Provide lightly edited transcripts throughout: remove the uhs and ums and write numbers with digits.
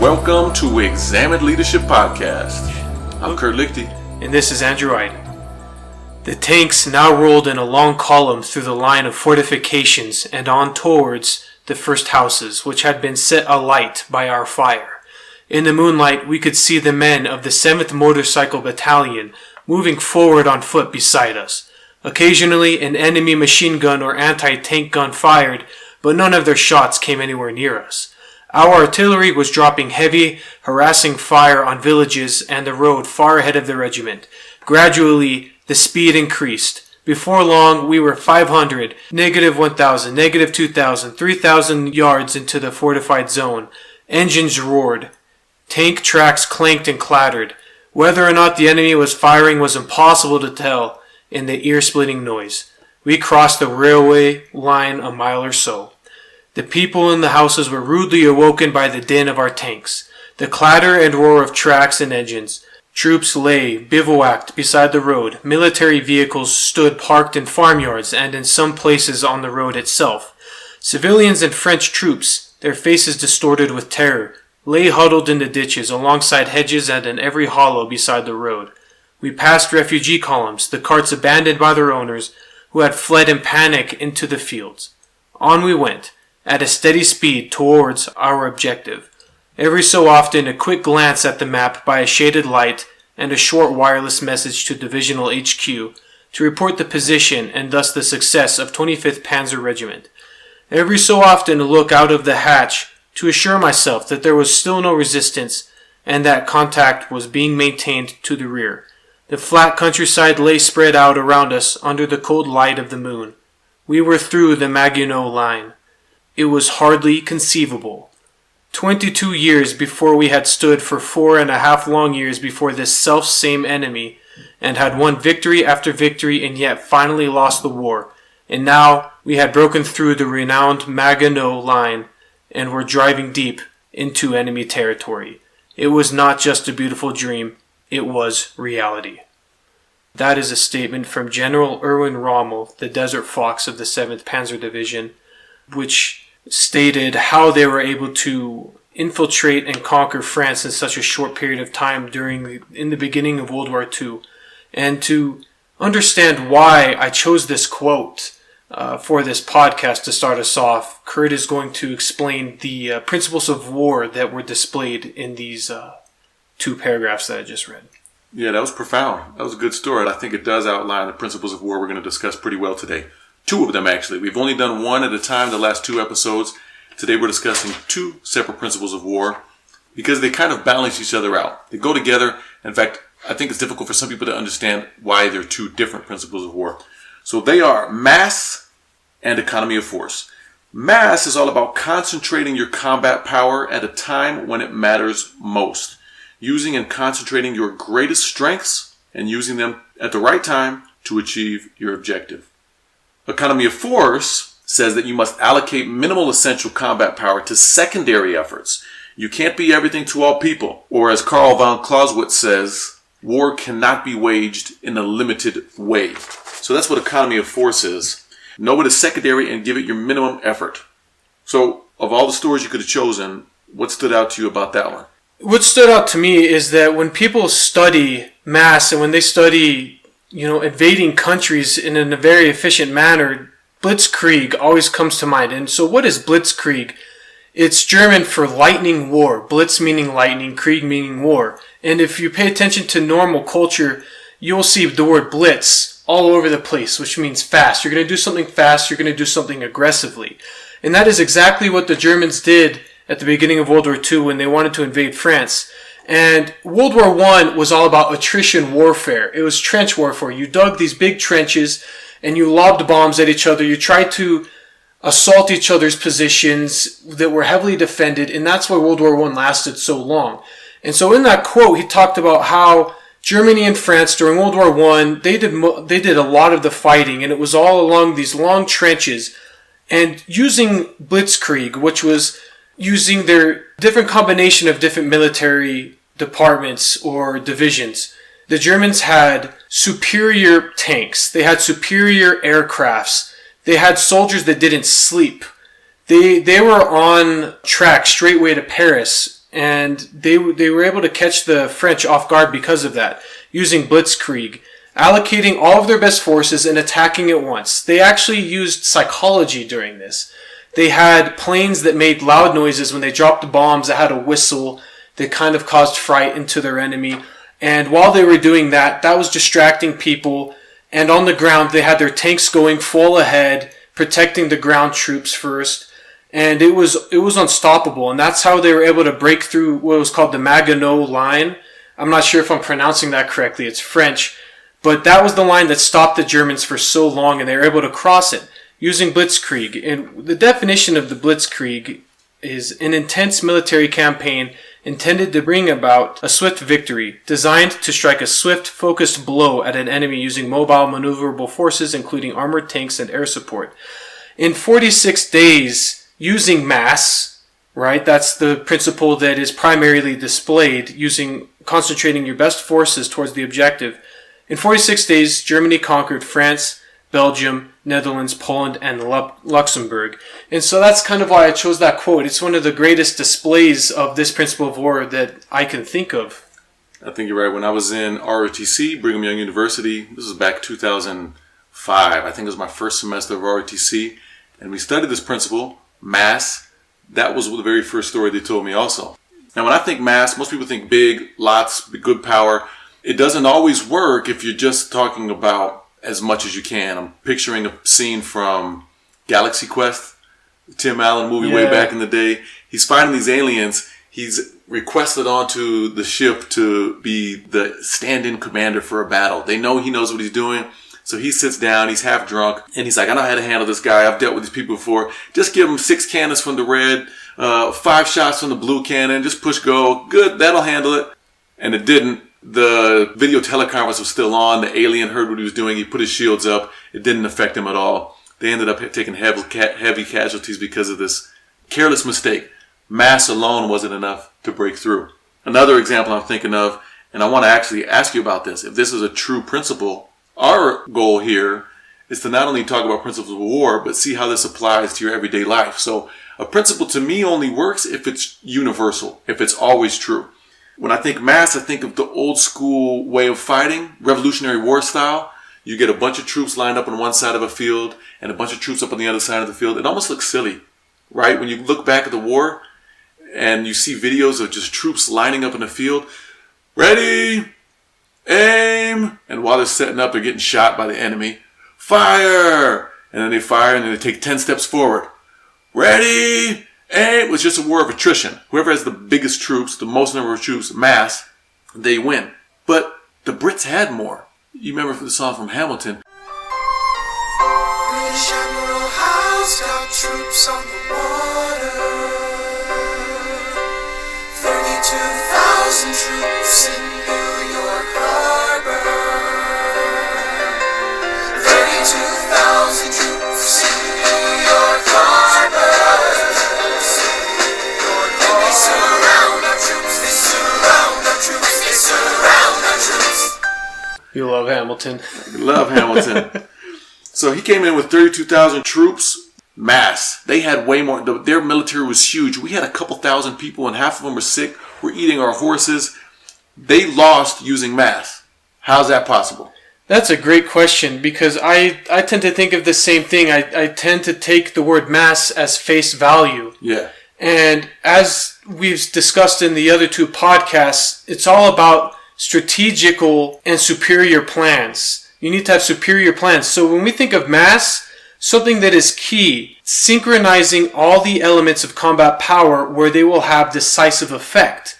Welcome to Examined Leadership Podcast. I'm Kurt Lichty. And this is Andrew Iden. The tanks now rolled in a long column through the line of fortifications and on towards the first houses, which had been set alight by our fire. In the moonlight, we could see the men of the 7th Motorcycle Battalion moving forward on foot beside us. Occasionally, an enemy machine gun or anti-tank gun fired, but none of their shots came anywhere near us. Our artillery was dropping heavy, harassing fire on villages and the road far ahead of the regiment. Gradually, the speed increased. Before long, we were 500, negative 1,000, negative 2,000, 3,000 yards into the fortified zone. Engines roared. Tank tracks clanked and clattered. Whether or not the enemy was firing was impossible to tell in the ear-splitting noise. We crossed the railway line a mile or so. The people in the houses were rudely awoken by the din of our tanks, the clatter and roar of tracks and engines. Troops lay bivouacked beside the road. Military vehicles stood parked in farmyards and in some places on the road itself. Civilians and French troops, their faces distorted with terror, lay huddled in the ditches, alongside hedges and in every hollow beside the road. We passed refugee columns, the carts abandoned by their owners, who had fled in panic into the fields. On we went, at a steady speed towards our objective. Every so often, a quick glance at the map by a shaded light and a short wireless message to Divisional HQ to report the position and thus the success of 25th Panzer Regiment. Every so often, a look out of the hatch to assure myself that there was still no resistance and that contact was being maintained to the rear. The flat countryside lay spread out around us under the cold light of the moon. We were through the Maginot Line. It was hardly conceivable. 22 years before we had stood for 4.5 long years before this self-same enemy and had won victory after victory and yet finally lost the war. And now we had broken through the renowned Maginot Line and were driving deep into enemy territory. It was not just a beautiful dream, it was reality. That is a statement from General Erwin Rommel, the Desert Fox of the 7th Panzer Division, which stated how they were able to infiltrate and conquer France in such a short period of time in the beginning of World War II. And to understand why I chose this quote for this podcast to start us off, Kurt is going to explain the principles of war that were displayed in these 2 paragraphs that I just read. Yeah, that was profound. That was a good story. I think it does outline the principles of war we're going to discuss pretty well today. 2 of them, actually. We've only done 1 at a time the last 2 episodes. Today we're discussing 2 separate principles of war because they kind of balance each other out. They go together. In fact, I think it's difficult for some people to understand why they're 2 different principles of war. So they are mass and economy of force. Mass is all about concentrating your combat power at a time when it matters most. Using and concentrating your greatest strengths and using them at the right time to achieve your objective. Economy of force says that you must allocate minimal essential combat power to secondary efforts. You can't be everything to all people. Or as Karl von Clausewitz says, war cannot be waged in a limited way. So that's what economy of force is. Know what is secondary and give it your minimum effort. So of all the stories you could have chosen, what stood out to you about that one? What stood out to me is that when people study mass and when they study invading countries in a very efficient manner, blitzkrieg always comes to mind. And so what is blitzkrieg? It's German for lightning war. Blitz meaning lightning, krieg meaning war. And if you pay attention to normal culture, you'll see the word blitz all over the place, which means fast. You're going to do something fast, you're going to do something aggressively. And that is exactly what the Germans did at the beginning of World War II when they wanted to invade France. And World War I was all about attrition warfare. It was trench warfare. You dug these big trenches and you lobbed bombs at each other. You tried to assault each other's positions that were heavily defended, and that's why World War I lasted so long. And so in that quote, he talked about how Germany and France during World War I, they did a lot of the fighting, and it was all along these long trenches. And using blitzkrieg, which was using their different combination of different military departments or divisions. The Germans had superior tanks. They had superior aircrafts. They had soldiers that didn't sleep. They were on track straightway to Paris and they were able to catch the French off guard because of that, using blitzkrieg, allocating all of their best forces and attacking at once. They actually used psychology during this. They had planes that made loud noises when they dropped bombs that had a whistle that kind of caused fright into their enemy. And while they were doing that, that was distracting people. And on the ground, they had their tanks going full ahead, protecting the ground troops first. And it was unstoppable. And that's how they were able to break through what was called the Maginot Line. I'm not sure if I'm pronouncing that correctly. It's French. But that was the line that stopped the Germans for so long, and they were able to cross it using blitzkrieg. And the definition of the blitzkrieg is an intense military campaign intended to bring about a swift victory, designed to strike a swift, focused blow at an enemy using mobile, maneuverable forces, including armored tanks and air support. In 46 days, using mass, right, that's the principle that is primarily displayed, concentrating your best forces towards the objective. In 46 days, Germany conquered France, Belgium, Netherlands, Poland, and Luxembourg. And so that's kind of why I chose that quote. It's one of the greatest displays of this principle of war that I can think of. I think you're right. When I was in ROTC, Brigham Young University, this was back 2005. I think it was my first semester of ROTC. And we studied this principle, mass. That was the very first story they told me also. Now, when I think mass, most people think big, lots, good power. It doesn't always work if you're just talking about as much as you can. I'm picturing a scene from Galaxy Quest, the Tim Allen movie way back in the day. He's fighting these aliens. He's requested onto the ship to be the stand-in commander for a battle. They know he knows what he's doing. So he sits down, he's half drunk, and he's like, I know how to handle this guy. I've dealt with these people before. Just give him 6 cannons from the red, 5 shots from the blue cannon. Just push go. Good, that'll handle it. And it didn't. The video teleconference was still on. The alien heard what he was doing. He put his shields up. It didn't affect him at all. They ended up taking heavy casualties because of this careless mistake. Mass alone wasn't enough to break through. Another example I'm thinking of, and I want to actually ask you about this. If this is a true principle, our goal here is to not only talk about principles of war, but see how this applies to your everyday life. So a principle to me only works if it's universal, if it's always true. When I think mass, I think of the old school way of fighting, Revolutionary War style. You get a bunch of troops lined up on one side of a field and a bunch of troops up on the other side of the field. It almost looks silly, right? When you look back at the war and you see videos of just troops lining up in the field, ready, aim, and while they're setting up, they're getting shot by the enemy. Fire! And then they fire and then they take 10 steps forward. Ready! And it was just a war of attrition. Whoever has the biggest troops, the most number of troops, mass, they win. But the Brits had more. You remember the song from Hamilton. British Admiral Howe's got troops on the water. 32,000 troops in New York Harbor. 32,000 troops in New York Harbor. You love Hamilton. Love Hamilton. So he came in with 32,000 troops, mass. They had way more. Their military was huge. We had a couple thousand people and half of them were sick. We're eating our horses. They lost using mass. How's that possible? That's a great question because I tend to think of the same thing. I tend to take the word mass as face value. Yeah. And as we've discussed in the other 2 podcasts, it's all about strategical and superior plans. You need to have superior plans. So when we think of mass, something that is key, synchronizing all the elements of combat power where they will have decisive effect.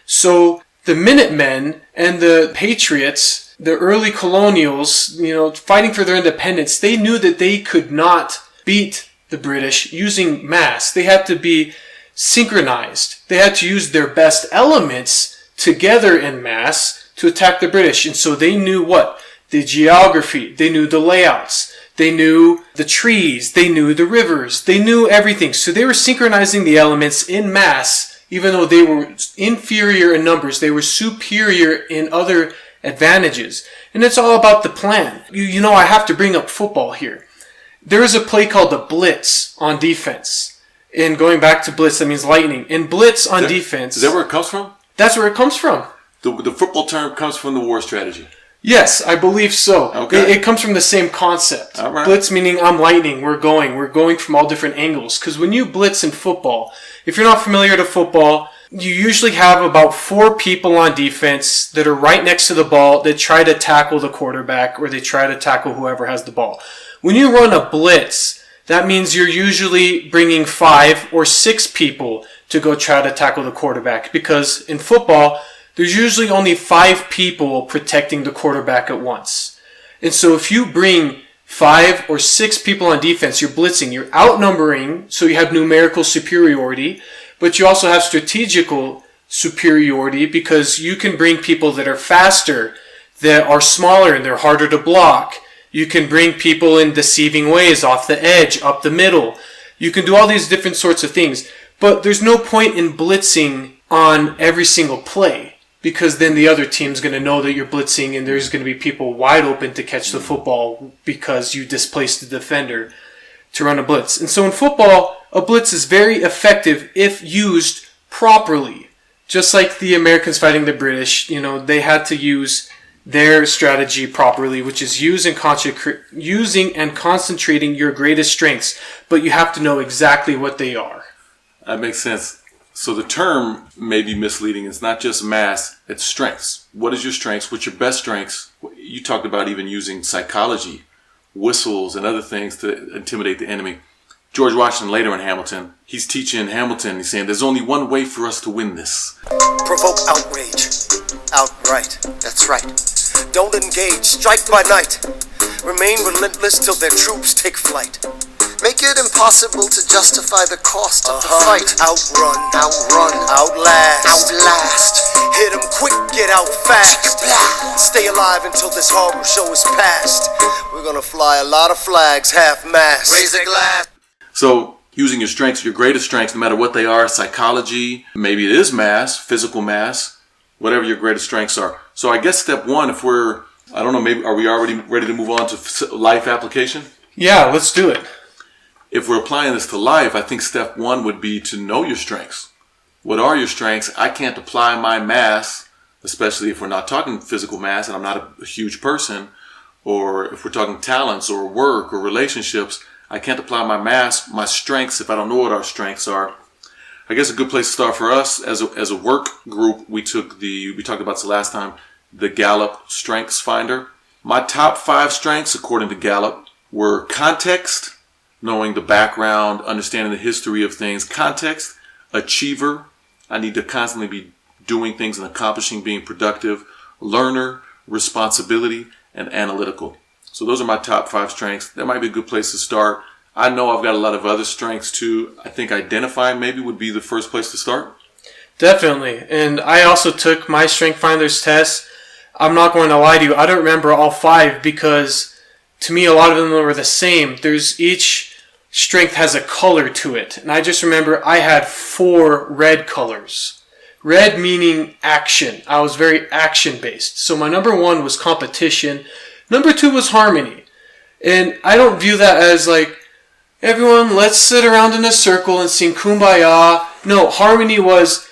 So the Minutemen and the Patriots, the early colonials, fighting for their independence, they knew that they could not beat the British using mass. They had to be synchronized. They had to use their best elements together in mass to attack the British. And so they knew what? The geography. They knew the layouts. They knew the trees. They knew the rivers. They knew everything. So they were synchronizing the elements in mass. Even though they were inferior in numbers, they were superior in other advantages. And it's all about the plan. I have to bring up football here. There is a play called the blitz on defense. And going back to blitz, that means lightning. And blitz on defense. Is that where it comes from? That's where it comes from. The football term comes from the war strategy. Yes, I believe so. Okay. It comes from the same concept. All right. Blitz meaning I'm lightning, we're going from all different angles. Because when you blitz in football, if you're not familiar to football, you usually have about 4 people on defense that are right next to the ball that try to tackle the quarterback or they try to tackle whoever has the ball. When you run a blitz, that means you're usually bringing 5 or 6 people to go try to tackle the quarterback. Because in football, there's usually only 5 people protecting the quarterback at once. And so if you bring 5 or 6 people on defense, you're blitzing, you're outnumbering, so you have numerical superiority, but you also have strategical superiority because you can bring people that are faster, that are smaller, and they're harder to block. You can bring people in deceiving ways, off the edge, up the middle. You can do all these different sorts of things. But there's no point in blitzing on every single play because then the other team's going to know that you're blitzing and there's going to be people wide open to catch the football because you displaced the defender to run a blitz. And so in football, a blitz is very effective if used properly. Just like the Americans fighting the British, they had to use their strategy properly, which is using and concentrating your greatest strengths, but you have to know exactly what they are. That makes sense. So the term may be misleading. It's not just mass, it's strengths. What is your strengths? What's your best strengths? You talked about even using psychology, whistles, and other things to intimidate the enemy. George Washington later in Hamilton, he's teaching Hamilton, he's saying, there's only one way for us to win this. Provoke outrage. Outright. That's right. Don't engage. Strike by night. Remain relentless till their troops take flight. Make it impossible to justify the cost of the fight. Outrun. Outrun. Outlast. Outlast. Hit 'em quick, get out fast. Stay alive until this horrible show is past. We're gonna fly a lot of flags, half-mast. Raise a glass. So using your strengths, your greatest strengths, no matter what they are, psychology, maybe it is mass, physical mass, whatever your greatest strengths are. So I guess step one, if we're, I don't know, maybe are we already ready to move on to life application? Yeah, let's do it. If we're applying this to life, I think step one would be to know your strengths. What are your strengths? I can't apply my mass, especially if we're not talking physical mass and I'm not a huge person, or if we're talking talents or work or relationships, I can't apply my mass, my strengths, if I don't know what our strengths are. I guess a good place to start for us as a work group, we talked about this last time, the Gallup Strengths Finder. My top 5 strengths, according to Gallup, were context, knowing the background, understanding the history of things. Context, achiever, I need to constantly be doing things and accomplishing, being productive. Learner, responsibility, and analytical. So those are my top 5 strengths. That might be a good place to start. I know I've got a lot of other strengths too. I think identifying maybe would be the first place to start. Definitely. And I also took my Strength Finders test. I'm not going to lie to you. I don't remember all 5 because to me a lot of them were the same. Each strength has a color to it. And I just remember I had 4 red colors. Red meaning action. I was very action based. So my number 1 was competition. Number 2 was harmony. And I don't view that as like, everyone, let's sit around in a circle and sing Kumbaya. No, harmony was,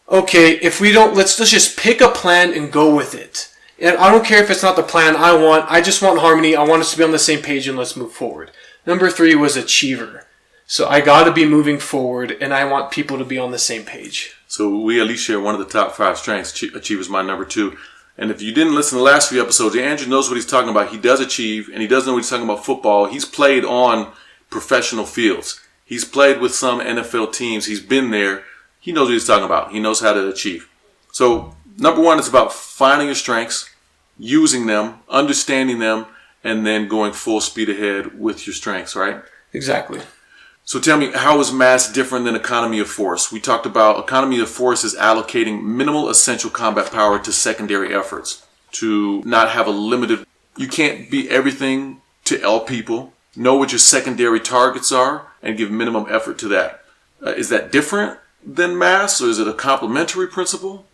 okay, if we don't, let's just pick a plan and go with it. And I don't care if it's not the plan I want. I just want harmony. I want us to be on the same page and let's move forward. Number 3 was achiever. So I got to be moving forward and I want people to be on the same page. So we at least share one of the top 5 strengths. Achiever's my number 2. And if you didn't listen to the last few episodes, Andrew knows what he's talking about. He does achieve, and he does know what he's talking about football. He's played on professional fields. He's played with some NFL teams. He's been there. He knows what he's talking about. He knows how to achieve. So number 1 is about finding your strengths, using them, understanding them, and then going full speed ahead with your strengths, right? Exactly. So tell me, how is mass different than economy of force? We talked about economy of force is allocating minimal essential combat power to secondary efforts, to not have a limited, you can't be everything to all people. Know what your secondary targets are and give minimum effort to that. Is that different than mass, or is it a complementary principle?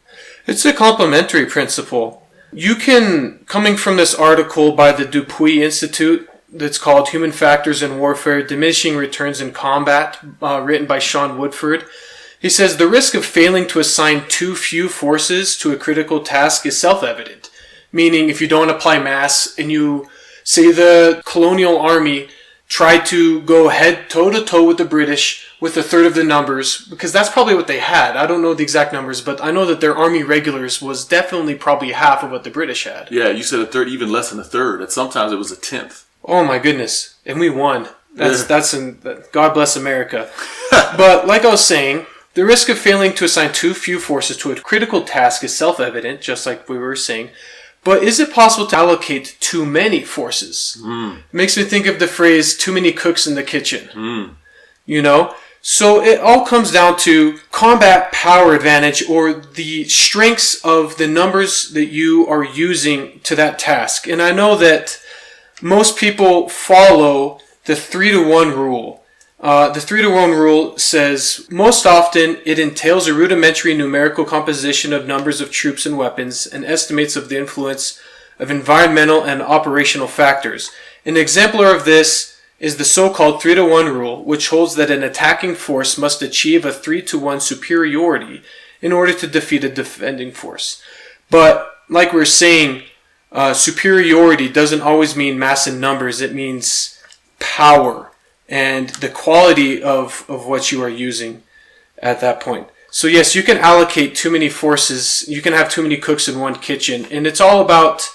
It's a complementary principle. You can, coming from this article by the Dupuy Institute, that's called Human Factors in Warfare, Diminishing Returns in Combat, written by Sean Woodford. He says, the risk of failing to assign too few forces to a critical task is self-evident. Meaning, if you don't apply mass and you say the colonial army tried to go head toe-to-toe with the British with a third of the numbers, because that's probably what they had. I don't know the exact numbers, but I know that their army regulars was definitely probably half of what the British had. Yeah, you said a third, even less than a third. And sometimes it was a tenth. Oh my goodness. And we won. God bless America. But like I was saying, the risk of failing to assign too few forces to a critical task is self-evident, just like we were saying. But is it possible to allocate too many forces? It makes me think of the phrase, too many cooks in the kitchen. You know? So it all comes down to combat power advantage, or the strengths of the numbers that you are using to that task. And I know that most people follow the 3-to-1 rule. The 3-to-1 rule says, most often it entails a rudimentary numerical composition of numbers of troops and weapons and estimates of the influence of environmental and operational factors. An exemplar of this is the so-called 3-to-1 rule, which holds that an attacking force must achieve a 3-to-1 superiority in order to defeat a defending force. But, like we were saying, superiority doesn't always mean mass in numbers. It means power and the quality of what you are using at that point. So yes, you can allocate too many forces. You can have too many cooks in one kitchen. And it's all about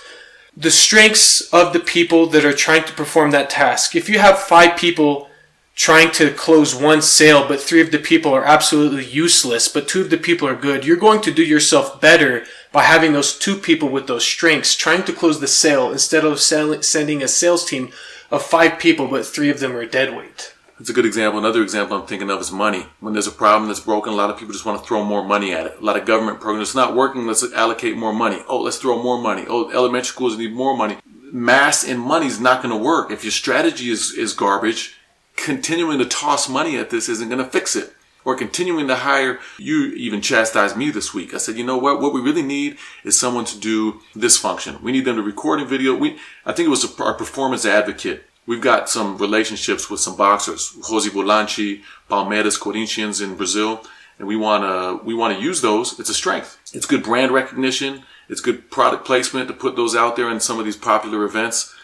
the strengths of the people that are trying to perform that task. If you have 5 people trying to close one sale, but 3 of the people are absolutely useless, but 2 of the people are good, you're going to do yourself better by having those 2 people with those strengths trying to close the sale instead of sending a sales team of 5 people, but 3 of them are deadweight. That's a good example. Another example I'm thinking of is money. When there's a problem that's broken, a lot of people just want to throw more money at it. A lot of government programs, it's not working, let's allocate more money. Oh, let's throw more money. Oh, elementary schools need more money. Mass and money is not going to work. If your strategy is garbage, continuing to toss money at this isn't going to fix it. Or continuing to hire, you even chastised me this week. I said, you know what we really need is someone to do this function. We need them to record a video. I think it was our performance advocate. We've got some relationships with some boxers, Jose Bolanchi, Palmeiras, Corinthians in Brazil, and we want to use those. It's a strength. It's good brand recognition. It's good product placement to put those out there in some of these popular events.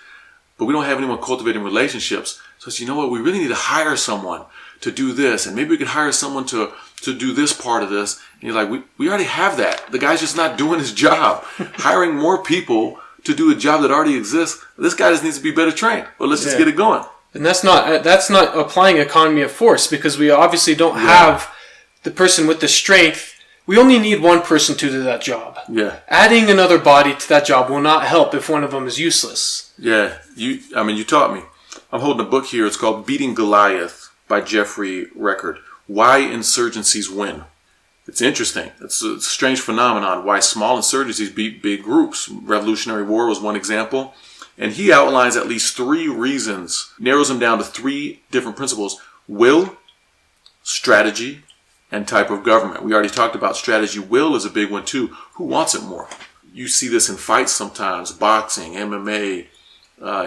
But we don't have anyone cultivating relationships. So it's, you know what, we really need to hire someone to do this, and maybe we could hire someone to do this part of this. And you're like, we already have that. The guy's just not doing his job. Hiring more people to do a job that already exists. This guy just needs to be better trained. Well, let's just get it going. And that's not applying economy of force, because we obviously don't have the person with the strength. We only need one person to do that job. Yeah. Adding another body to that job will not help if one of them is useless. Yeah. You taught me. I'm holding a book here. It's called Beating Goliath by Jeffrey Record. Why Insurgencies Win. It's interesting. It's a strange phenomenon why small insurgencies beat big groups. Revolutionary War was one example. And he outlines at least 3 reasons, narrows them down to 3 different principles: will, strategy, and type of government. We already talked about strategy. Will is a big one too. Who wants it more? You see this in fights sometimes, boxing, MMA,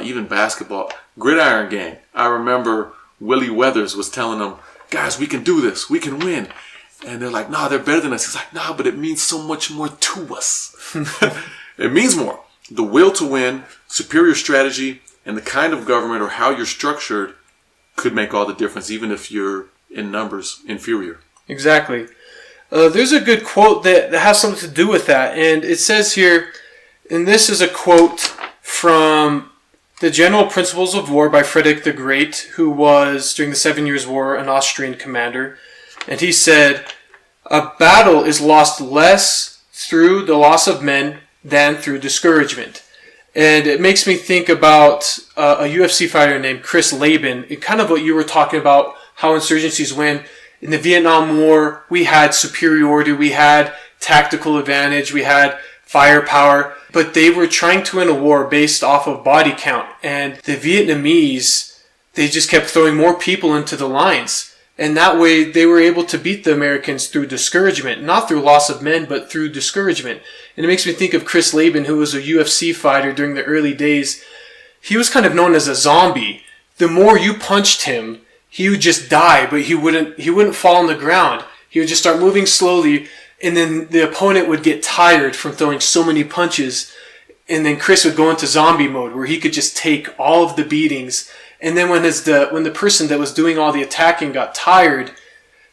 even basketball. Gridiron Gang. I remember Willie Weathers was telling them, guys, we can do this. We can win. And they're like, no, they're better than us. He's like, no, but it means so much more to us. It means more. The will to win, superior strategy, and the kind of government or how you're structured could make all the difference, even if you're in numbers inferior. Exactly. There's a good quote that has something to do with that. And it says here, and this is a quote from The General Principles of War by Frederick the Great, who was, during the 7 Years' War, an Austrian commander. And he said, a battle is lost less through the loss of men than through discouragement. And it makes me think about a UFC fighter named Chris Laban, and kind of what you were talking about, how insurgencies win. In the Vietnam War, we had superiority, we had tactical advantage, we had firepower, but they were trying to win a war based off of body count. And the Vietnamese, they just kept throwing more people into the lines. And that way they were able to beat the Americans through discouragement, not through loss of men, but through discouragement. And it makes me think of Chris Laban, who was a UFC fighter during the early days. he was kind of known as a zombie. The more you punched him, he would just die, but he wouldn't fall on the ground. He would just start moving slowly, and then the opponent would get tired from throwing so many punches, and then Chris would go into zombie mode where he could just take all of the beatings. And then when the person that was doing all the attacking got tired,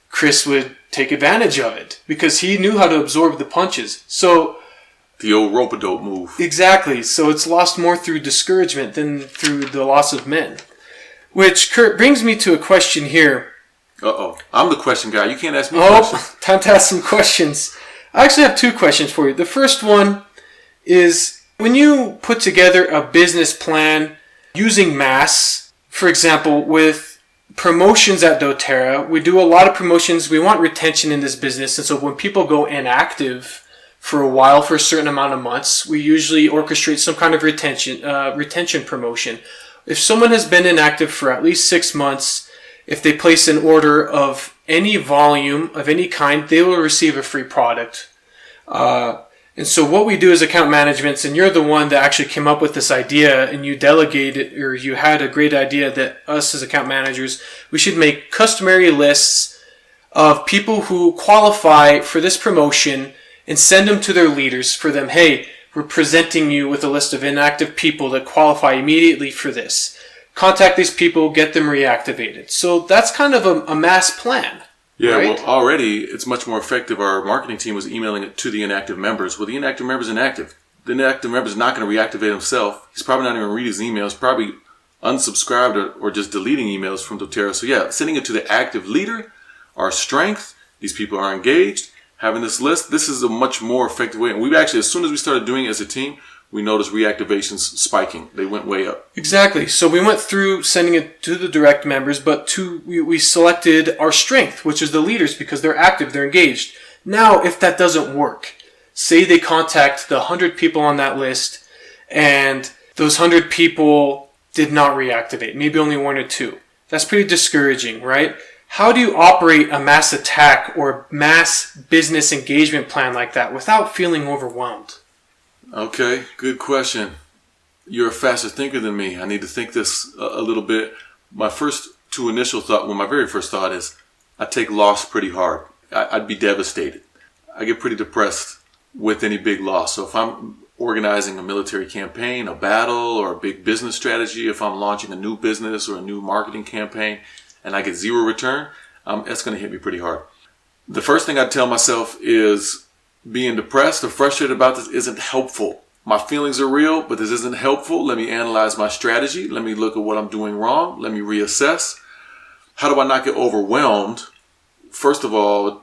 Chris would take advantage of it because he knew how to absorb the punches. So the old rope-a-dope move. Exactly. So it's lost more through discouragement than through the loss of men. Which, Kurt, brings me to a question here. Uh-oh. I'm the question guy. You can't ask me questions. Time to ask some questions. I actually have 2 questions for you. The first one is, when you put together a business plan using mass, for example, with promotions at doTERRA, we do a lot of promotions. We want retention in this business. And so when people go inactive for a while, for a certain amount of months, we usually orchestrate some kind of retention promotion. If someone has been inactive for at least 6 months, if they place an order of any volume, of any kind, they will receive a free product. And so what we do as account management, and you're the one that actually came up with this idea, and you delegated, or you had a great idea that us as account managers, we should make customary lists of people who qualify for this promotion and send them to their leaders for them, hey, we're presenting you with a list of inactive people that qualify immediately for this. Contact these people, get them reactivated. So that's kind of a mass plan. Yeah, right? Well, already it's much more effective. Our marketing team was emailing it to the inactive members. Well, the inactive member's inactive. The inactive member's not going to reactivate himself. He's probably not even read his emails, probably unsubscribed or just deleting emails from doTERRA. So yeah, sending it to the active leader, our strength, these people are engaged. Having this list, this is a much more effective way. And we've actually, as soon as we started doing it as a team, we noticed reactivations spiking. They went way up. Exactly. So we went through sending it to the direct members, but we selected our strength, which is the leaders, because they're active, they're engaged. Now, if that doesn't work, say they contact the 100 people on that list, and those 100 people did not reactivate, maybe only 1 or 2. That's pretty discouraging, right? How do you operate a mass attack or mass business engagement plan like that without feeling overwhelmed? Okay, good question. You're a faster thinker than me. I need to think this a little bit. My very first thought is I take loss pretty hard. I'd be devastated. I get pretty depressed with any big loss. So if I'm organizing a military campaign, a battle, or a big business strategy, if I'm launching a new business or a new marketing campaign, and I get 0 return, that's going to hit me pretty hard. The first thing I tell myself is being depressed or frustrated about this isn't helpful. My feelings are real, but this isn't helpful. Let me analyze my strategy. Let me look at what I'm doing wrong. Let me reassess. How do I not get overwhelmed? First of all,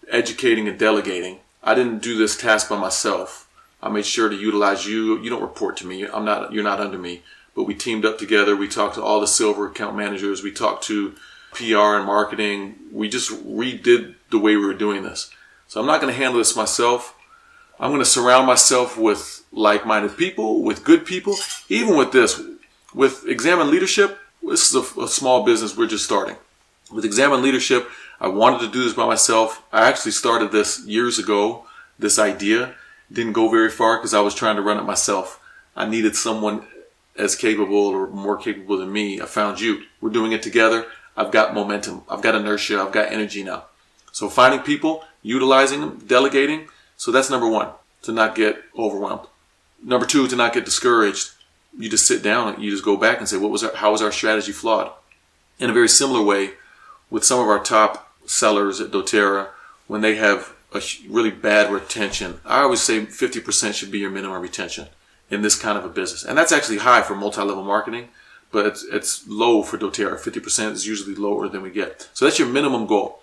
educating and delegating. I didn't do this task by myself. I made sure to utilize you. You don't report to me. You're not under me. But we teamed up together. We talked to all the silver account managers. We talked to PR and marketing. We just redid the way we were doing this. So I'm not going to handle this myself. I'm going to surround myself with like-minded people, with good people. Even with this, with Examine Leadership, this is a small business we're just starting. With Examine Leadership, I wanted to do this by myself. I actually started this years ago, this idea. Didn't go very far because I was trying to run it myself. I needed someone as capable or more capable than me. I found you. We're doing it together. I've got momentum. I've got inertia. I've got energy now. So finding people, utilizing them, delegating. So that's number 1, to not get overwhelmed. Number 2, to not get discouraged. You just sit down and you just go back and say, how was our strategy flawed? In a very similar way, with some of our top sellers at doTERRA, when they have a really bad retention, I always say 50% should be your minimum retention in this kind of a business. And that's actually high for multi-level marketing, but it's low for doTERRA. 50% is usually lower than we get. So that's your minimum goal.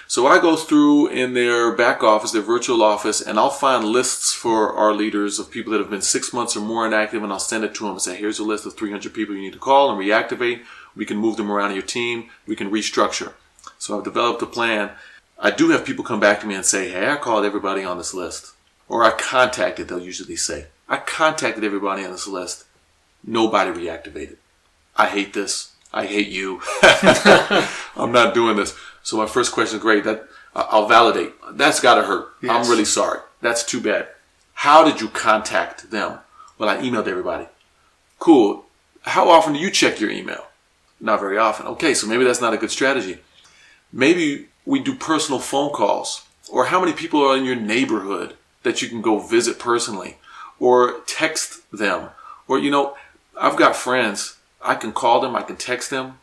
So I go through in their back office, their virtual office, and I'll find lists for our leaders of people that have been 6 months or more inactive, and I'll send it to them and say, here's a list of 300 people you need to call and reactivate. We can move them around in your team. We can restructure. So I've developed a plan. I do have people come back to me and say, hey, I called everybody on this list. Or I contacted, they'll usually say. I contacted everybody on this list. Nobody reactivated. I hate this. I hate you. I'm not doing this. So my first question is great. I'll validate. That's got to hurt. Yes. I'm really sorry. That's too bad. How did you contact them? Well, I emailed everybody. Cool. How often do you check your email? Not very often. Okay, so maybe that's not a good strategy. Maybe we do personal phone calls. Or how many people are in your neighborhood that you can go visit personally? Or text them. Or, I've got friends. I can call them. I can text them.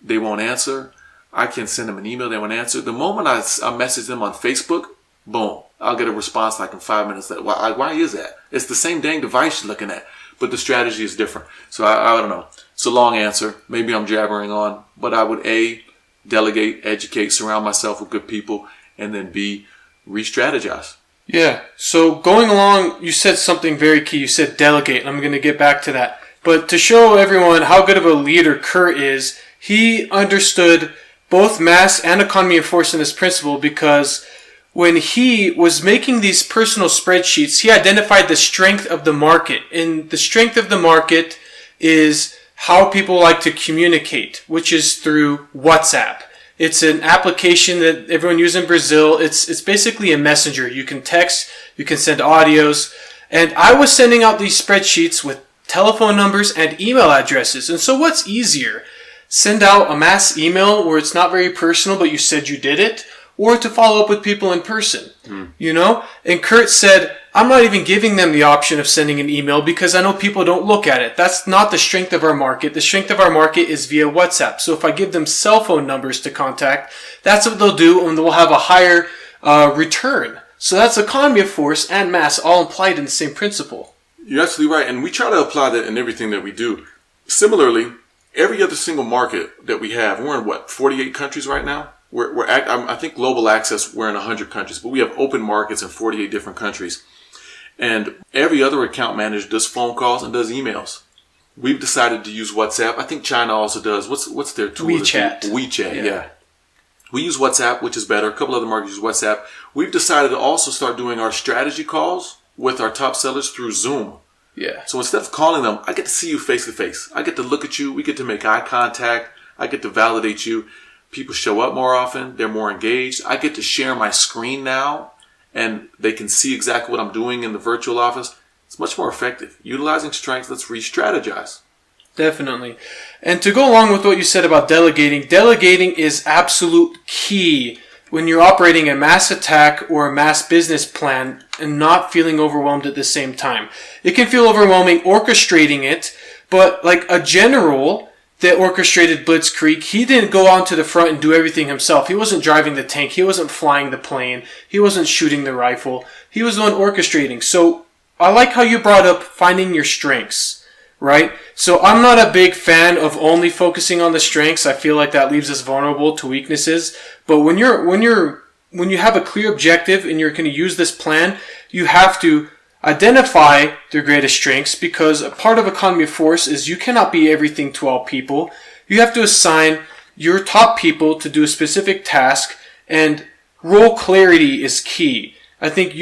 They won't answer. I can send them an email. They won't answer. The moment I message them on Facebook, boom, I'll get a response like in 5 minutes. Why is that? It's the same dang device you're looking at, but the strategy is different. So I don't know. It's a long answer. Maybe I'm jabbering on, but I would A, delegate, educate, surround myself with good people, and then B, re-strategize. Yeah. So going along, you said something very key. You said delegate. I'm going to get back to that. But to show everyone how good of a leader Kurt is, he understood both mass and economy of force in this principle, because when he was making these personal spreadsheets, he identified the strength of the market. And the strength of the market is how people like to communicate, which is through WhatsApp. It's an application that everyone uses in Brazil. It's basically a messenger. You can text, you can send audios. And I was sending out these spreadsheets with telephone numbers and email addresses. And so what's easier? Send out a mass email where it's not very personal, but you said you did it, or to follow up with people in person, And Kurt said, I'm not even giving them the option of sending an email because I know people don't look at it. That's not the strength of our market. The strength of our market is via WhatsApp. So if I give them cell phone numbers to contact, that's what they'll do, and they'll have a higher return. So that's economy of force and mass all implied in the same principle. You're absolutely right. And we try to apply that in everything that we do. Similarly, every other single market that we have, we're in 48 countries right now? I think global access, we're in 100 countries, but we have open markets in 48 different countries. And every other account manager does phone calls and does emails. We've decided to use WhatsApp. I think China also does. What's their tool? WeChat, yeah. We use WhatsApp, which is better. A couple other markets use WhatsApp. We've decided to also start doing our strategy calls with our top sellers through Zoom. Yeah. So instead of calling them, I get to see you face to face. I get to look at you. We get to make eye contact. I get to validate you. People show up more often. They're more engaged. I get to share my screen now, and they can see exactly what I'm doing in the virtual office. It's much more effective. Utilizing strengths, let's re-strategize. Definitely. And to go along with what you said about delegating is absolute key when you're operating a mass attack or a mass business plan and not feeling overwhelmed at the same time. It can feel overwhelming orchestrating it, but like a general that orchestrated Blitzkrieg, he didn't go on to the front and do everything himself. He wasn't driving the tank. He wasn't flying the plane. He wasn't shooting the rifle. He was the one orchestrating. So I like how you brought up finding your strengths, right? So I'm not a big fan of only focusing on the strengths. I feel like that leaves us vulnerable to weaknesses. But when you have a clear objective and you're going to use this plan, you have to identify their greatest strengths, because a part of economy of force is you cannot be everything to all people. You have to assign your top people to do a specific task, and role clarity is key. I think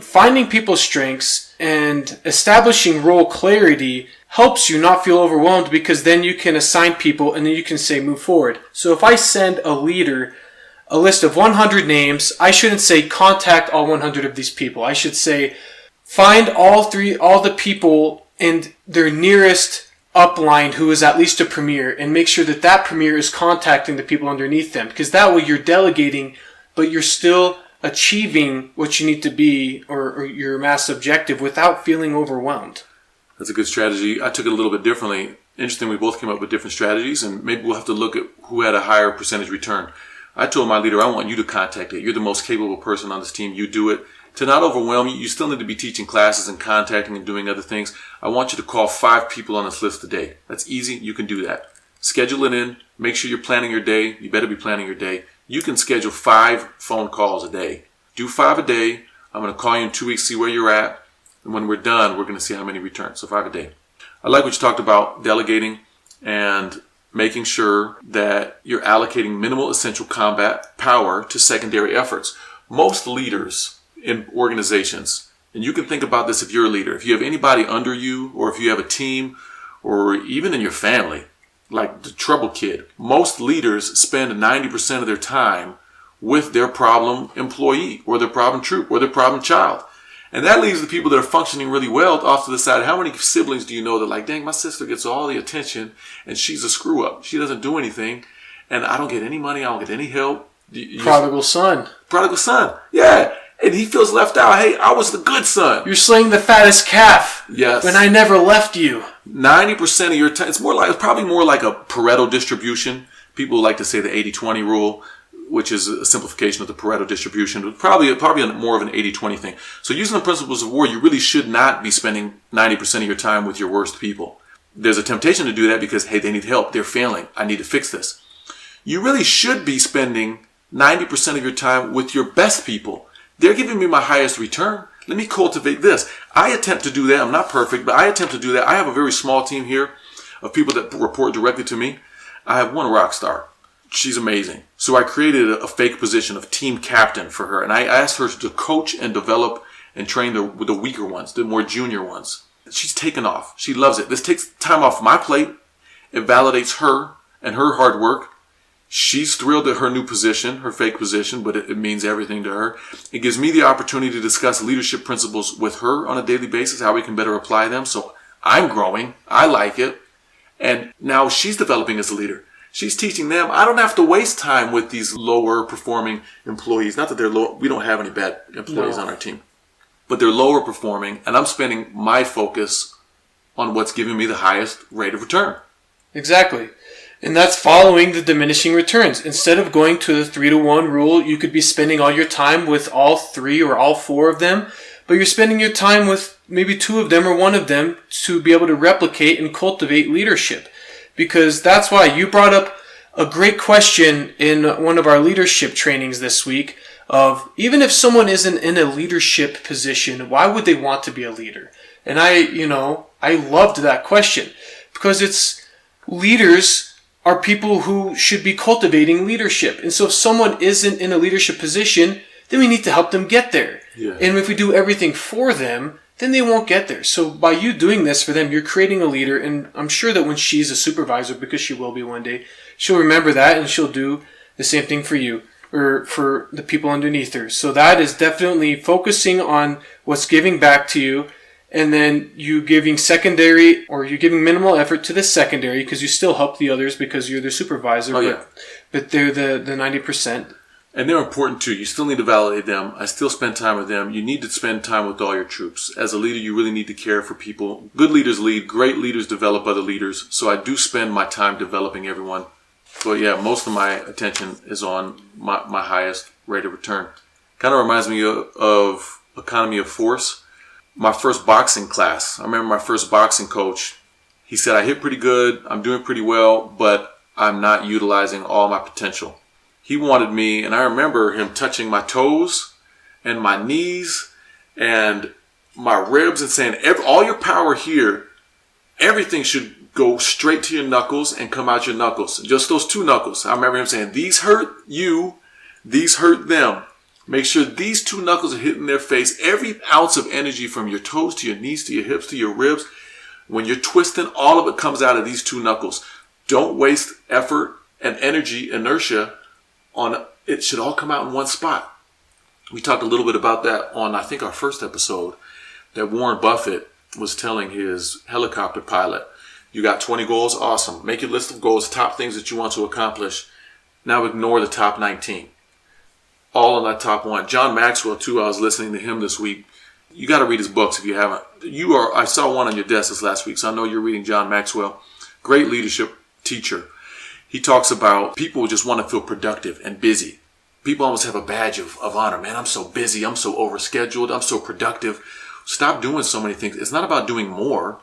finding people's strengths and establishing role clarity helps you not feel overwhelmed, because then you can assign people and then you can say move forward. So if I send a leader a list of 100 names, I shouldn't say contact all 100 of these people. I should say find all the people in their nearest upline who is at least a premier, and make sure that premier is contacting the people underneath them, because that way you're delegating, but you're still achieving what you need to be, or your mass objective, without feeling overwhelmed. That's a good strategy. I took it a little bit differently. Interesting, we both came up with different strategies, and maybe we'll have to look at who had a higher percentage return. I told my leader, I want you to contact it. You're the most capable person on this team. You do it. To not overwhelm you, you still need to be teaching classes and contacting and doing other things. I want you to call 5 people on this list a day. That's easy. You can do that. Schedule it in. Make sure you're planning your day. You better be planning your day. You can schedule 5 phone calls a day. Do 5 a day. I'm going to call you in 2 weeks, see where you're at. And when we're done, we're going to see how many return. So 5 a day. I like what you talked about, delegating and making sure that you're allocating minimal essential combat power to secondary efforts. Most leaders in organizations, and you can think about this if you're a leader, if you have anybody under you, or if you have a team, or even in your family, like the trouble kid, most leaders spend 90% of their time with their problem employee, or their problem troop, or their problem child. And that leaves the people that are functioning really well off to the side. How many siblings do you know that like, dang, my sister gets all the attention and she's a screw up. She doesn't do anything. And I don't get any money. I don't get any help. Prodigal son. Prodigal son. Yeah. And he feels left out. Hey, I was the good son. You're slaying the fattest calf. Yes. When I never left you. 90% of your time, it's probably more like a Pareto distribution. People like to say the 80-20 rule, which is a simplification of the Pareto distribution, but probably more of an 80-20 thing. So using the principles of war, you really should not be spending 90% of your time with your worst people. There's a temptation to do that because, hey, they need help. They're failing. I need to fix this. You really should be spending 90% of your time with your best people. They're giving me my highest return. Let me cultivate this. I attempt to do that. I'm not perfect, but I attempt to do that. I have a very small team here of people that report directly to me. I have one rock star. She's amazing. So I created a fake position of team captain for her. And I asked her to coach and develop and train the weaker ones, the more junior ones. She's taken off. She loves it. This takes time off my plate. It validates her and her hard work. She's thrilled at her new position, her fake position, but it means everything to her. It gives me the opportunity to discuss leadership principles with her on a daily basis, how we can better apply them. So I'm growing. I like it. And now she's developing as a leader. She's teaching them. I don't have to waste time with these lower performing employees. Not that they're low. We don't have any bad employees on our team, but they're lower performing. And I'm spending my focus on what's giving me the highest rate of return. Exactly. And that's following the diminishing returns. Instead of going to the 3-to-1 rule, you could be spending all your time with all 3 or all 4 of them, but you're spending your time with maybe 2 of them or 1 of them to be able to replicate and cultivate leadership. Because that's why you brought up a great question in one of our leadership trainings this week of even if someone isn't in a leadership position, why would they want to be a leader? And I loved that question because it's leaders are people who should be cultivating leadership. And so if someone isn't in a leadership position, then we need to help them get there. Yeah. And if we do everything for them, then they won't get there. So by you doing this for them, you're creating a leader. And I'm sure that when she's a supervisor, because she will be one day, she'll remember that and she'll do the same thing for you or for the people underneath her. So that is definitely focusing on what's giving back to you. And then you giving secondary or you're giving minimal effort to the secondary because you still help the others because you're their supervisor. But they're the 90%. And they're important too. You still need to validate them. I still spend time with them. You need to spend time with all your troops. As a leader, you really need to care for people. Good leaders lead. Great leaders develop other leaders. So I do spend my time developing everyone. But yeah, most of my attention is on my highest rate of return. Kind of reminds me of economy of force. My first boxing class. I remember my first boxing coach. He said, I hit pretty good. I'm doing pretty well, but I'm not utilizing all my potential. He wanted me, and I remember him touching my toes and my knees and my ribs and saying, all your power here, everything should go straight to your knuckles and come out your knuckles. Just those 2 knuckles. I remember him saying, these hurt you, these hurt them. Make sure these 2 knuckles are hitting their face. Every ounce of energy from your toes to your knees to your hips to your ribs, when you're twisting, all of it comes out of these 2 knuckles. Don't waste effort and energy, inertia, on it should all come out in one spot. We talked a little bit about that on, I think, our first episode, that Warren Buffett was telling his helicopter pilot, you got 20 goals, awesome. Make your list of goals, top things that you want to accomplish. Now ignore the top 19. All in that top 1. John Maxwell, too, I was listening to him this week. You got to read his books if you haven't. I saw one on your desk this last week, so I know you're reading John Maxwell. Great leadership teacher. He talks about people just want to feel productive and busy. People almost have a badge of honor. Man, I'm so busy. I'm so overscheduled. I'm so productive. Stop doing so many things. It's not about doing more.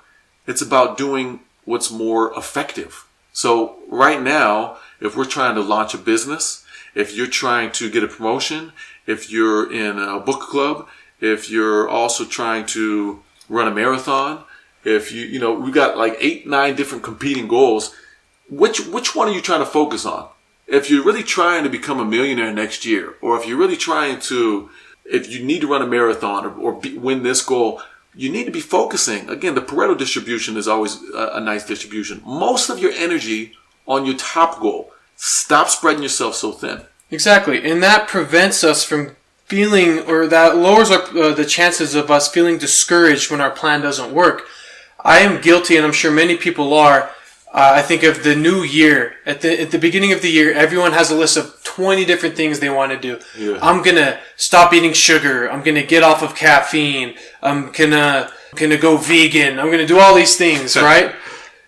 It's about doing what's more effective. So right now, if we're trying to launch a business, if you're trying to get a promotion, if you're in a book club, if you're also trying to run a marathon, if we've got like 8, 9 different competing goals. Which one are you trying to focus on? If you're really trying to become a millionaire next year, or if you're really if you need to run a marathon or win this goal, you need to be focusing. Again, the Pareto distribution is always a nice distribution. Most of your energy on your top goal. Stop spreading yourself so thin. Exactly. And that prevents us from feeling, or that lowers the chances of us feeling discouraged when our plan doesn't work. I am guilty, and I'm sure many people are. I think of the new year. At the beginning of the year, everyone has a list of 20 different things they want to do. Yeah. I'm going to stop eating sugar. I'm going to get off of caffeine. I'm going to go vegan. I'm going to do all these things, right?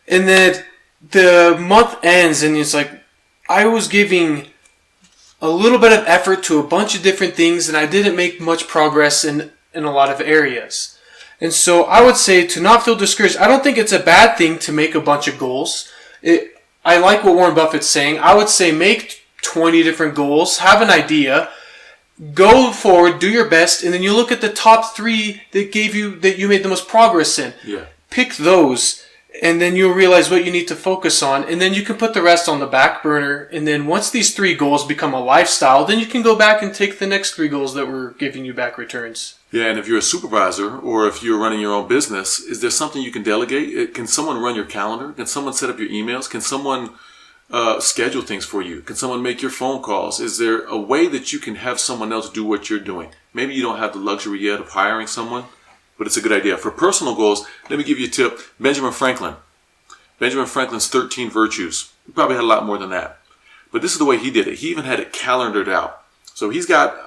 And then the month ends, and it's like, I was giving a little bit of effort to a bunch of different things, and I didn't make much progress in a lot of areas. And so I would say to not feel discouraged. I don't think it's a bad thing to make a bunch of goals. I like what Warren Buffett's saying. I would say make 20 different goals, have an idea, go forward, do your best, and then you look at the top 3 that you made the most progress in. Yeah. Pick those, and then you'll realize what you need to focus on, and then you can put the rest on the back burner. And then once these 3 goals become a lifestyle, then you can go back and take the next 3 goals that were giving you back returns. Yeah, and if you're a supervisor or if you're running your own business, is there something you can delegate? Can someone run your calendar? Can someone set up your emails? Can someone schedule things for you? Can someone make your phone calls? Is there a way that you can have someone else do what you're doing? Maybe you don't have the luxury yet of hiring someone, but it's a good idea. For personal goals, let me give you a tip. Benjamin Franklin's 13 virtues. He probably had a lot more than that. But this is the way he did it. He even had it calendared out. So he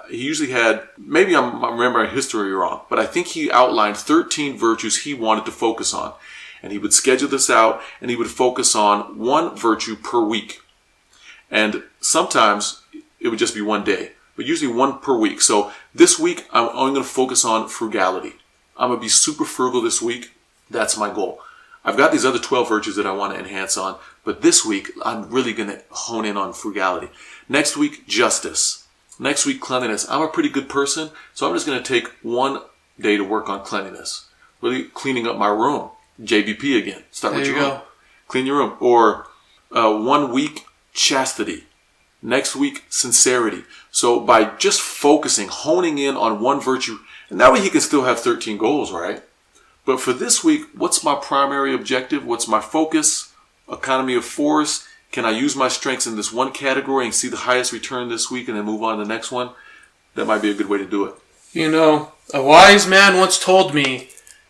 usually had, maybe I'm remembering history wrong, but I think he outlined 13 virtues he wanted to focus on. And he would schedule this out, and he would focus on 1 virtue per week. And sometimes it would just be 1 day, but usually 1 per week. So this week, I'm only going to focus on frugality. I'm going to be super frugal this week. That's my goal. I've got these other 12 virtues that I want to enhance on, but this week, I'm really going to hone in on frugality. Next week, justice. Next week, cleanliness. I'm a pretty good person, so I'm just going to take 1 day to work on cleanliness. Really cleaning up my room. JBP again. Start with your room. Clean your room. Or 1 week, chastity. Next week, sincerity. So by just focusing, honing in on 1 virtue, and that way he can still have 13 goals, right? But for this week, what's my primary objective? What's my focus? Economy of force. Can I use my strengths in this 1 category and see the highest return this week and then move on to the next one? That might be a good way to do it. You know, a wise man once told me,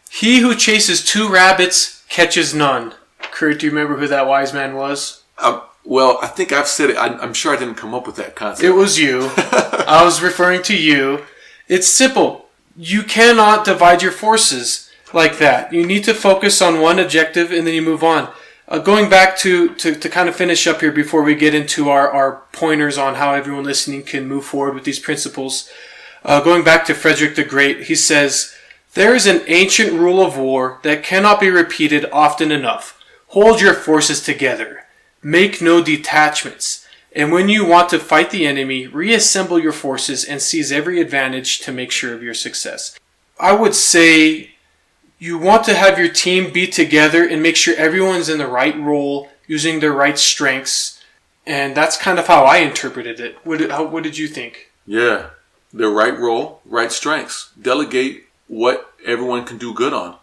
he who chases 2 rabbits catches none. Kurt, do you remember who that wise man was? Well, I think I've said it. I'm sure I didn't come up with that concept. It was you. I was referring to you. It's simple. You cannot divide your forces like that. You need to focus on 1 objective and then you move on. Going back to kind of finish up here before we get into our pointers on how everyone listening can move forward with these principles. Going back to Frederick the Great, he says, "There is an ancient rule of war that cannot be repeated often enough. Hold your forces together. Make no detachments. And when you want to fight the enemy, reassemble your forces and seize every advantage to make sure of your success." I would say you want to have your team be together and make sure everyone's in the right role, using their right strengths. And that's kind of how I interpreted it. What did you think? Yeah, the right role, right strengths. Delegate what everyone can do good on.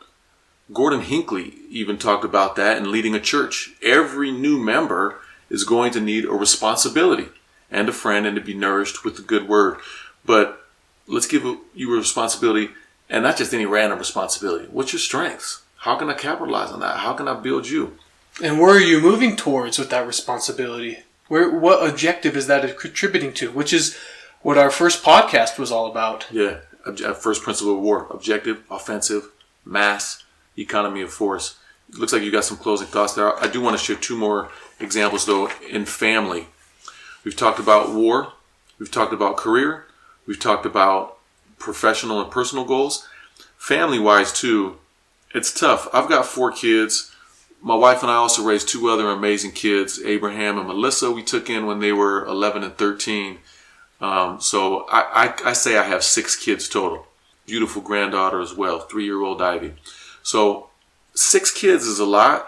Gordon Hinckley even talked about that in leading a church. Every new member is going to need a responsibility and a friend and to be nourished with the good word. But let's give you a responsibility, and not just any random responsibility. What's your strengths? How can I capitalize on that? How can I build you? And where are you moving towards with that responsibility? What objective is that contributing to? Which is what our first podcast was all about. Yeah, first principle of war. Objective, offensive, mass, economy of force. It looks like you got some closing thoughts there. I do want to share 2 more examples, though, in family. We've talked about war. We've talked about career. We've talked about professional and personal goals. Family-wise, too, it's tough. I've got 4 kids. My wife and I also raised 2 other amazing kids, Abraham and Melissa. We took in when they were 11 and 13. So I say I have 6 kids total. Beautiful granddaughter as well, 3-year-old Ivy. So 6 kids is a lot.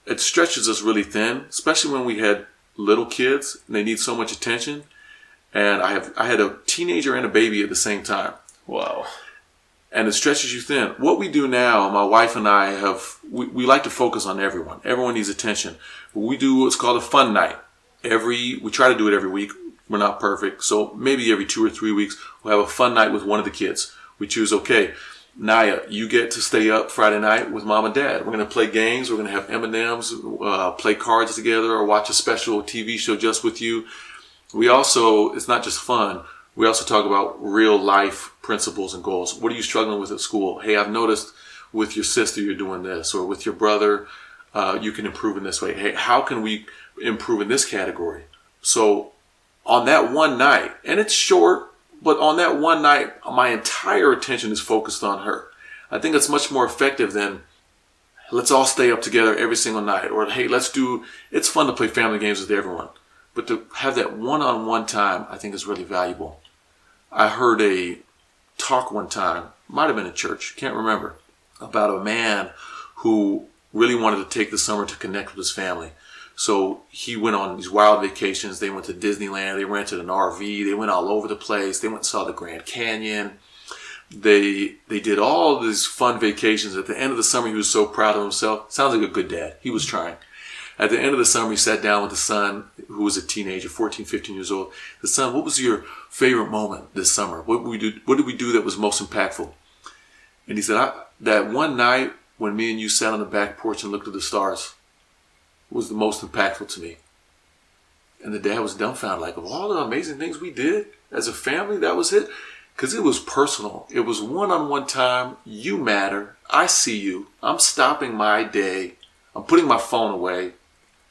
It stretches us really thin, especially when we had little kids and they need so much attention. And I had a teenager and a baby at the same time. Wow. And it stretches you thin. What we do now, my wife and I we like to focus on everyone. Everyone needs attention. We do what's called a fun night. We try to do it every week. We're not perfect. So maybe every 2 or 3 weeks, we'll have a fun night with one of the kids. We choose, okay, Naya, you get to stay up Friday night with mom and dad. We're going to play games. We're going to have M&Ms, play cards together, or watch a special TV show just with you. We also, it's not just fun. We also talk about real life principles and goals. What are you struggling with at school? Hey, I've noticed with your sister you're doing this, or with your brother you can improve in this way. Hey, how can we improve in this category? So on that one night, and it's short, but on that one night, my entire attention is focused on her. I think it's much more effective than let's all stay up together every single night, or hey, it's fun to play family games with everyone. But to have that one-on-one time, I think is really valuable. I heard a talk one time, might have been in church, can't remember, about a man who really wanted to take the summer to connect with his family. So he went on these wild vacations. They went to Disneyland. They rented an RV. They went all over the place. They went and saw the Grand Canyon. They did all these fun vacations. At the end of the summer, he was so proud of himself. Sounds like a good dad. He was trying. At the end of the summer, he sat down with the son, who was a teenager, 14, 15 years old. The son, what was your favorite moment this summer? What did we do that was most impactful? And he said, that one night when me and you sat on the back porch and looked at the stars was the most impactful to me. And the dad was dumbfounded, like, of all the amazing things we did as a family, that was it? Because it was personal. It was one-on-one time. You matter. I see you. I'm stopping my day. I'm putting my phone away.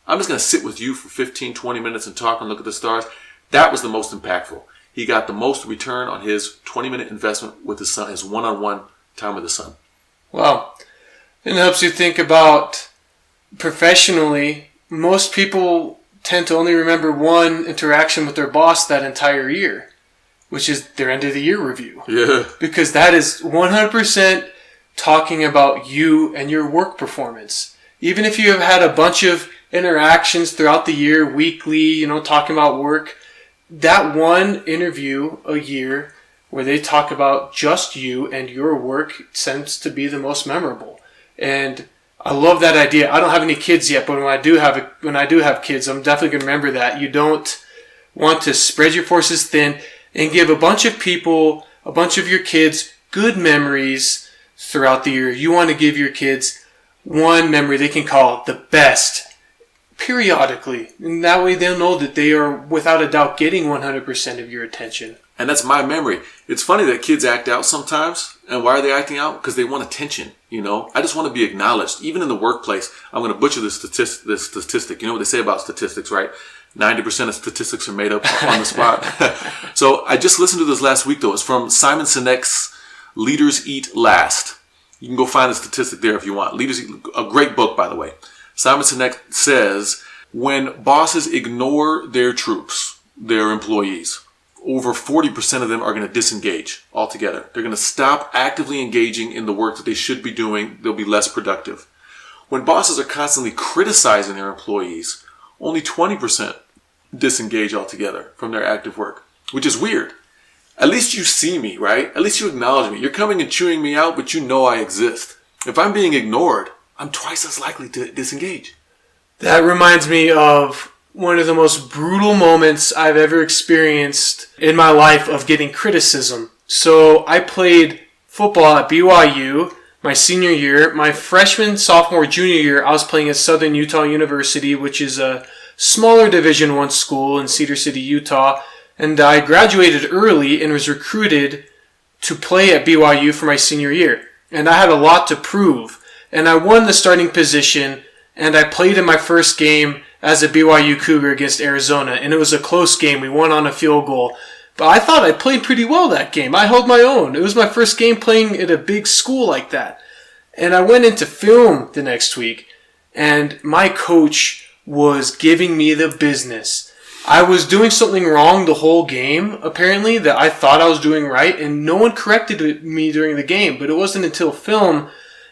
I'm just going to sit with you for 15, 20 minutes and talk and look at the stars. That was the most impactful. He got the most return on his 20-minute investment with his son, his one-on-one time with his son. Wow. It helps you think about professionally. Most people tend to only remember one interaction with their boss that entire year, which is their end of the year review. Yeah. Because that is 100% talking about you and your work performance. Even if you have had a bunch of interactions throughout the year, weekly, talking about work, that one interview a year where they talk about just you and your work tends to be the most memorable. And I love that idea. I don't have any kids yet, but when I do have kids, I'm definitely going to remember that. You don't want to spread your forces thin and give a bunch of people, a bunch of your kids, good memories throughout the year. You want to give your kids one memory they can call the best periodically. And that way they'll know that they are, without a doubt, getting 100% of your attention. And that's my memory. It's funny that kids act out sometimes. And why are they acting out? Because they want attention, I just want to be acknowledged. Even in the workplace, I'm going to butcher this statistic. You know what they say about statistics, right? 90% of statistics are made up on the spot. So I just listened to this last week, though. It's from Simon Sinek's Leaders Eat Last. You can go find the statistic there if you want. Leaders Eat, a great book, by the way. Simon Sinek says, when bosses ignore their troops, their employees, over 40% of them are going to disengage altogether. They're going to stop actively engaging in the work that they should be doing. They'll be less productive. When bosses are constantly criticizing their employees, only 20% disengage altogether from their active work, which is weird. At least you see me, right? At least you acknowledge me. You're coming and chewing me out, but you know I exist. If I'm being ignored, I'm twice as likely to disengage. That reminds me of one of the most brutal moments I've ever experienced in my life of getting criticism. So I played football at BYU my senior year. My freshman, sophomore, junior year, I was playing at Southern Utah University, which is a smaller Division I school in Cedar City, Utah. And I graduated early and was recruited to play at BYU for my senior year. And I had a lot to prove. And I won the starting position, and I played in my first game as a BYU Cougar against Arizona. And it was a close game. We won on a field goal. But I thought I played pretty well that game. I held my own. It was my first game playing at a big school like that. And I went into film the next week, and my coach was giving me the business. I was doing something wrong the whole game, apparently, that I thought I was doing right, and no one corrected me during the game. But it wasn't until film,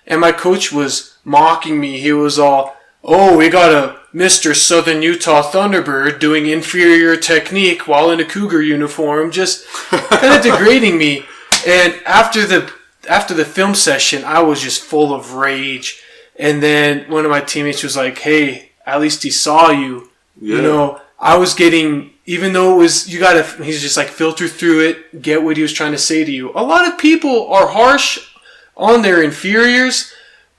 and my coach was mocking me. He was all, "Oh, we got a Mr. Southern Utah Thunderbird doing inferior technique while in a Cougar uniform," just kind of degrading me. And after the film session, I was just full of rage. And then one of my teammates was like, "Hey, at least he saw you." Yeah. I was getting, even though it was, he's just like filter through it, get what he was trying to say to you. A lot of people are harsh on their inferiors,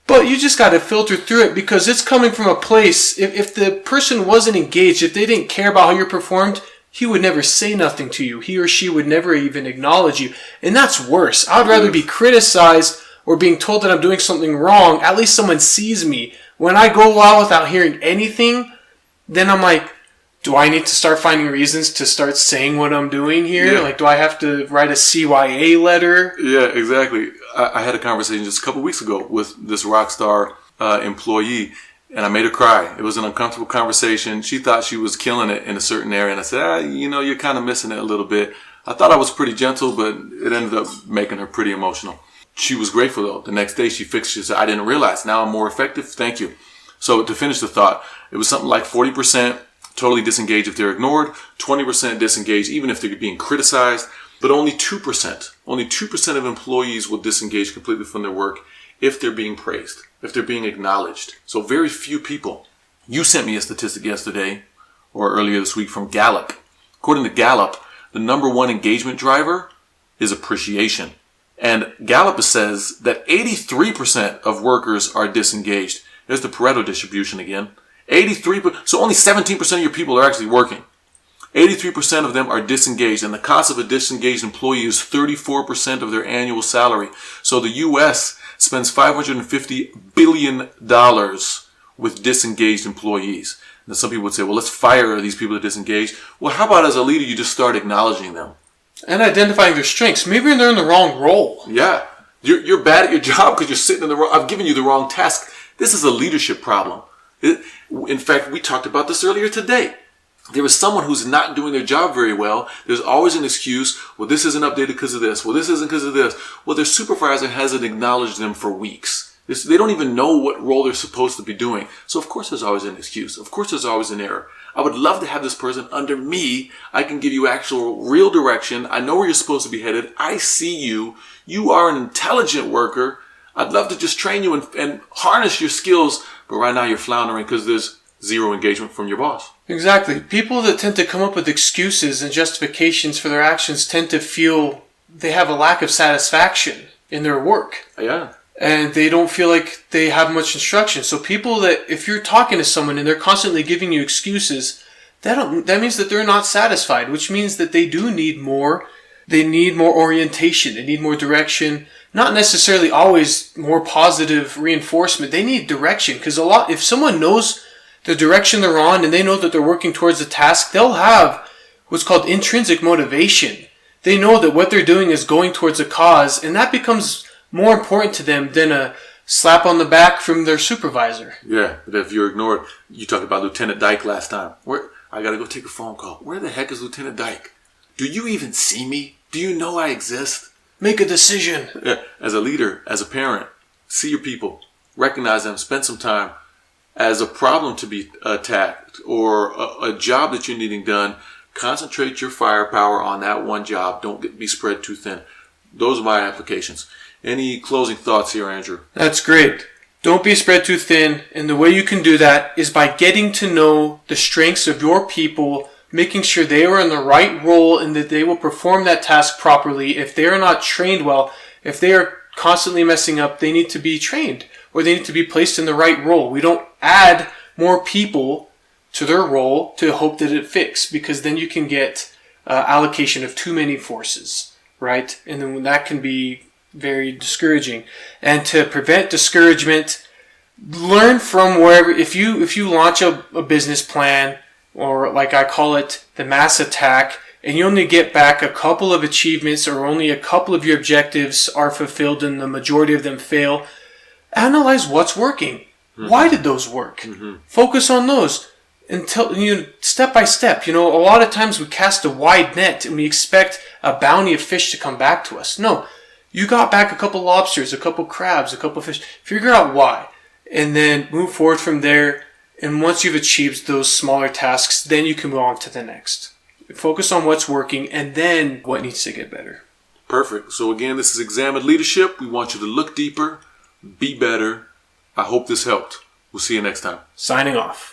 but you just got to filter through it because it's coming from a place. If the person wasn't engaged, if they didn't care about how you performed, he would never say nothing to you. He or she would never even acknowledge you. And that's worse. I'd rather be criticized or being told that I'm doing something wrong. At least someone sees me. When I go out without hearing anything, then I'm like, do I need to start finding reasons to start saying what I'm doing here? Yeah. Like, do I have to write a CYA letter? Yeah, exactly. I had a conversation just a couple weeks ago with this rock star employee, and I made her cry. It was an uncomfortable conversation. She thought she was killing it in a certain area, and I said, you're kind of missing it a little bit. I thought I was pretty gentle, but it ended up making her pretty emotional. She was grateful, though. The next day, she fixed it. She said, I didn't realize. Now I'm more effective. Thank you. So to finish the thought, it was something like 40% totally disengaged if they're ignored, 20% disengaged even if they're being criticized, but only 2% of employees will disengage completely from their work if they're being praised, if they're being acknowledged. So very few people. You sent me a statistic yesterday or earlier this week from Gallup. According to Gallup, the number one engagement driver is appreciation. And Gallup says that 83% of workers are disengaged. There's the Pareto distribution again. 83%, so only 17% of your people are actually working. 83% of them are disengaged, and the cost of a disengaged employee is 34% of their annual salary. So the U.S. spends $550 billion with disengaged employees. And some people would say, well, let's fire these people that are disengaged. Well, how about as a leader, you just start acknowledging them? And identifying their strengths. Maybe they're in the wrong role. Yeah. You're bad at your job because you're sitting in the wrong, I've given you the wrong task. This is a leadership problem. In fact, we talked about this earlier today. There is someone who's not doing their job very well. There's always an excuse. Well, this isn't updated because of this. Well, this isn't because of this. Well, their supervisor hasn't acknowledged them for weeks. They don't even know what role they're supposed to be doing. So, of course, there's always an excuse. Of course, there's always an error. I would love to have this person under me. I can give you actual real direction. I know where you're supposed to be headed. I see you. You are an intelligent worker. I'd love to just train you and harness your skills. But right now you're floundering because there's zero engagement from your boss. Exactly. People that tend to come up with excuses and justifications for their actions tend to feel they have a lack of satisfaction in their work. Yeah. And they don't feel like they have much instruction. So people that, if you're talking to someone and they're constantly giving you excuses, that means that they're not satisfied, which means that they do need more. They need more orientation. They need more direction. Not necessarily always more positive reinforcement. They need direction because if someone knows the direction they're on and they know that they're working towards a task, they'll have what's called intrinsic motivation. They know that what they're doing is going towards a cause, and that becomes more important to them than a slap on the back from their supervisor. Yeah, but if you're ignored, you talked about Lieutenant Dyke last time. I got to go take a phone call. Where the heck is Lieutenant Dyke? Do you even see me? Do you know I exist? Make a decision. Yeah. As a leader, as a parent, see your people, recognize them, spend some time. As a problem to be attacked or a job that you're needing done, concentrate your firepower on that one job. Don't be spread too thin. Those are my applications. Any closing thoughts here, Andrew? That's great. Don't be spread too thin. And the way you can do that is by getting to know the strengths of your people, making sure they are in the right role and that they will perform that task properly. If they are not trained well, if they are constantly messing up, they need to be trained or they need to be placed in the right role. We don't add more people to their role to hope that it fits, because then you can get allocation of too many forces, right? And then that can be very discouraging. And to prevent discouragement, learn from wherever. If you launch a business plan, or like I call it, the mass attack, and you only get back a couple of achievements or only a couple of your objectives are fulfilled and the majority of them fail, analyze what's working. Mm-hmm. Why did those work? Mm-hmm. Focus on those until step by step. A lot of times we cast a wide net and we expect a bounty of fish to come back to us. No, you got back a couple lobsters, a couple crabs, a couple fish. Figure out why, and then move forward from there. And once you've achieved those smaller tasks, then you can move on to the next. Focus on what's working and then what needs to get better. Perfect. So again, this is Examined Leadership. We want you to look deeper, be better. I hope this helped. We'll see you next time. Signing off.